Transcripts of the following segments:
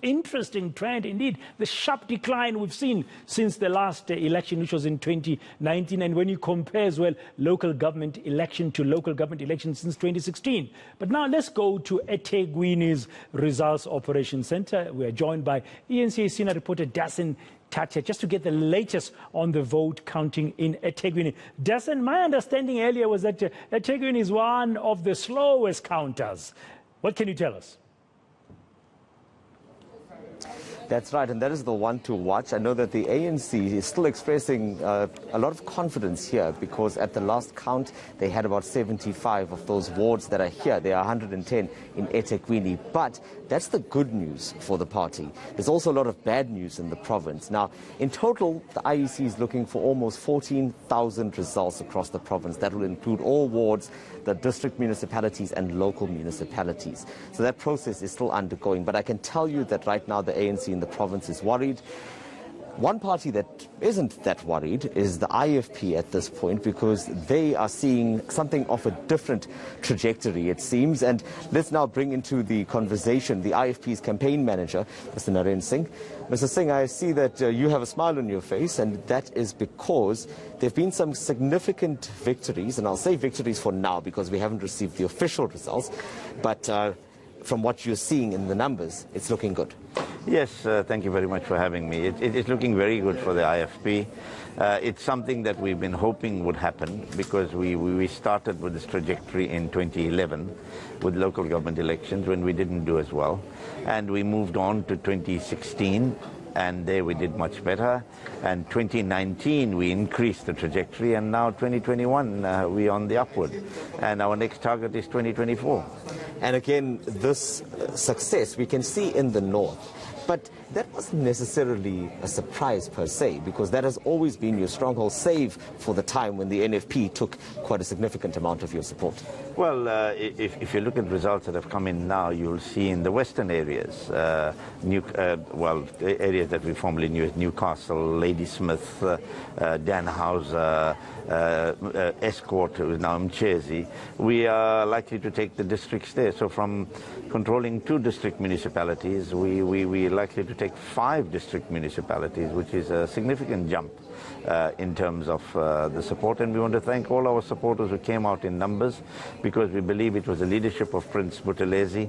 Interesting trend indeed, the sharp decline we've seen since the last election, which was in 2019, and when you compare as well local government election to local government election since 2016. But now let's go to eThekwini's Results Operations Centre. We are joined by eNCA senior reporter Dasen Thathiah just to get the latest on the vote counting in eThekwini. Dasen, my understanding earlier was that eThekwini is one of the slowest counters. What can you tell us? That's right, and that is the one to watch. I know that the ANC is still expressing a lot of confidence here because at the last count, they had about 75 of those wards that are here. There are 110 in eThekwini, but that's the good news for the party. There's also a lot of bad news in the province. Now, in total, the IEC is looking for almost 14,000 results across the province. That will include all wards, the district municipalities and local municipalities. So that process is still undergoing, but I can tell you that right now the ANC in the province is worried. One party that isn't that worried is the IFP at this point because they are seeing something of a different trajectory, it seems. And let's now bring into the conversation the IFP's campaign manager, Mr. Narend Singh. Mr. Singh, I see that you have a smile on your face, and that is because there have been some significant victories, and I'll say victories for now because we haven't received the official results, but from what you're seeing in the numbers, it's looking good. Yes, thank you very much for having me. It is looking very good for the IFP. It's something that we've been hoping would happen because we started with this trajectory in 2011 with local government elections when we didn't do as well. And we moved on to 2016, and there we did much better. And 2019, we increased the trajectory, and now 2021, we're on the upward. And our next target is 2024. And again, this success we can see in the north. But that wasn't necessarily a surprise per se, because that has always been your stronghold, save for the time when the NFP took quite a significant amount of your support. Well, if you look at results that have come in now, you'll see in the western areas, areas that we formerly knew as Newcastle, Ladysmith, Danhauser, Escort, who is now Mchezi, we are likely to take the districts there. So from controlling 2 district municipalities, we are likely to take 5 district municipalities, which is a significant jump in terms of the support. And we want to thank all our supporters who came out in numbers because we believe it was the leadership of Prince Buthelezi.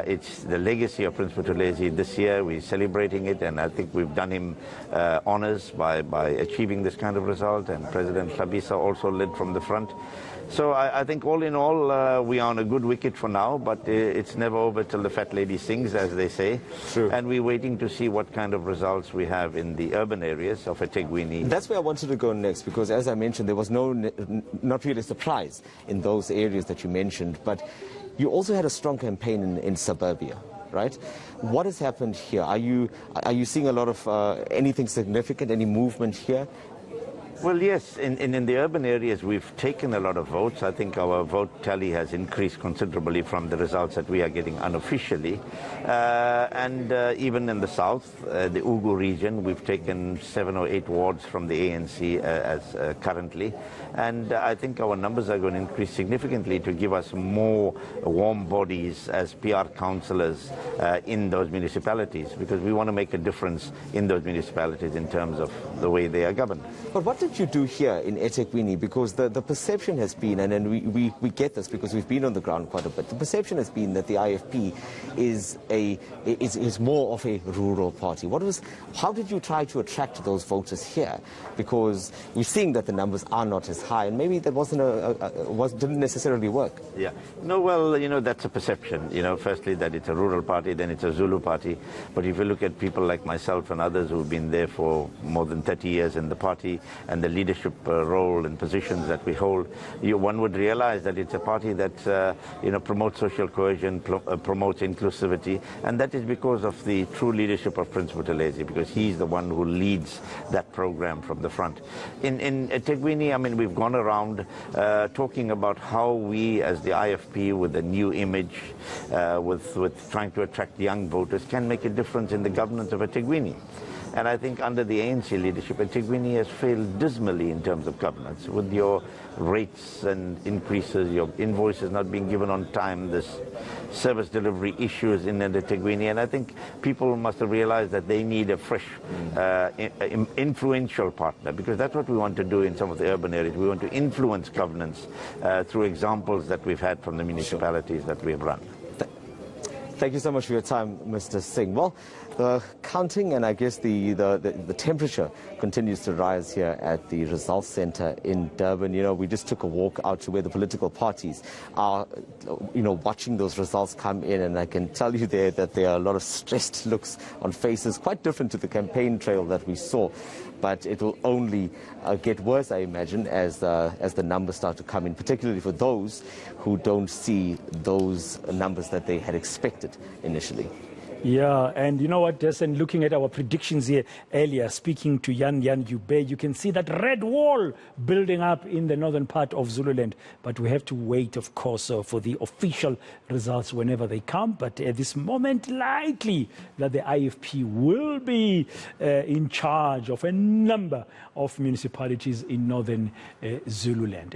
It's the legacy of Prince Buthelezi this year. We're celebrating it, and I think we've done him honors by achieving this kind of result. And President Thabisa also led from the front. So I think all in all, we are on a good wicket for now, but it's never over till the fat lady sings, as they say. True. And we're waiting to see what kind of results we have in the urban areas of eThekwini. That's where I wanted to go next, because as I mentioned, there was not really a surprise in those areas that you mentioned, but you also had a strong campaign in suburbia, right? What has happened here? Are you seeing a lot of anything significant, any movement here? Well, yes, in the urban areas, we've taken a lot of votes. I think our vote tally has increased considerably from the results that we are getting unofficially. And even in the south, the Ugu region, we've taken 7 or 8 wards from the ANC as currently. And I think our numbers are going to increase significantly to give us more warm bodies as PR councillors in those municipalities, because we want to make a difference in those municipalities in terms of the way they are governed. But what did you do here in eThekwini? Because the perception has been, and we get this because we've been on the ground quite a bit, the perception has been that the IFP is more of a rural party. How did you try to attract those voters here? Because we're seeing that the numbers are not as high, and maybe that didn't necessarily work. Yeah. No, well, that's a perception. Firstly that it's a rural party, then it's a Zulu party. But if you look at people like myself and others who've been there for more than 30 years in the party, and the leadership role and positions that we hold, one would realize that it's a party that promotes social cohesion, promotes inclusivity, and that is because of the true leadership of Prince Buthelezi, because he's the one who leads that program from the front. In eThekwini, I mean, we've gone around talking about how we, as the IFP, with a new image, with trying to attract young voters, can make a difference in the governance of eThekwini. And I think under the ANC leadership, eThekwini has failed dismally in terms of governance, with your rates and increases, your invoices not being given on time, this service delivery issues in eThekwini. And I think people must have realized that they need a fresh, influential partner, because that's what we want to do in some of the urban areas. We want to influence governance through examples that we've had from the municipalities that we've run. Thank you so much for your time, Mr. Singh. Well, the counting and I guess the temperature continues to rise here at the Results Center in Durban. You know, we just took a walk out to where the political parties are, watching those results come in, and I can tell you there that there are a lot of stressed looks on faces, quite different to the campaign trail that we saw. But it will only get worse, I imagine, as the numbers start to come in, particularly for those who don't see those numbers that they had expected initially. Yeah, and you know what, Dasen, looking at our predictions here earlier, speaking to Yan Yube, you can see that red wall building up in the northern part of Zululand. But we have to wait, of course, for the official results whenever they come. But at this moment, likely that the IFP will be in charge of a number of municipalities in northern Zululand.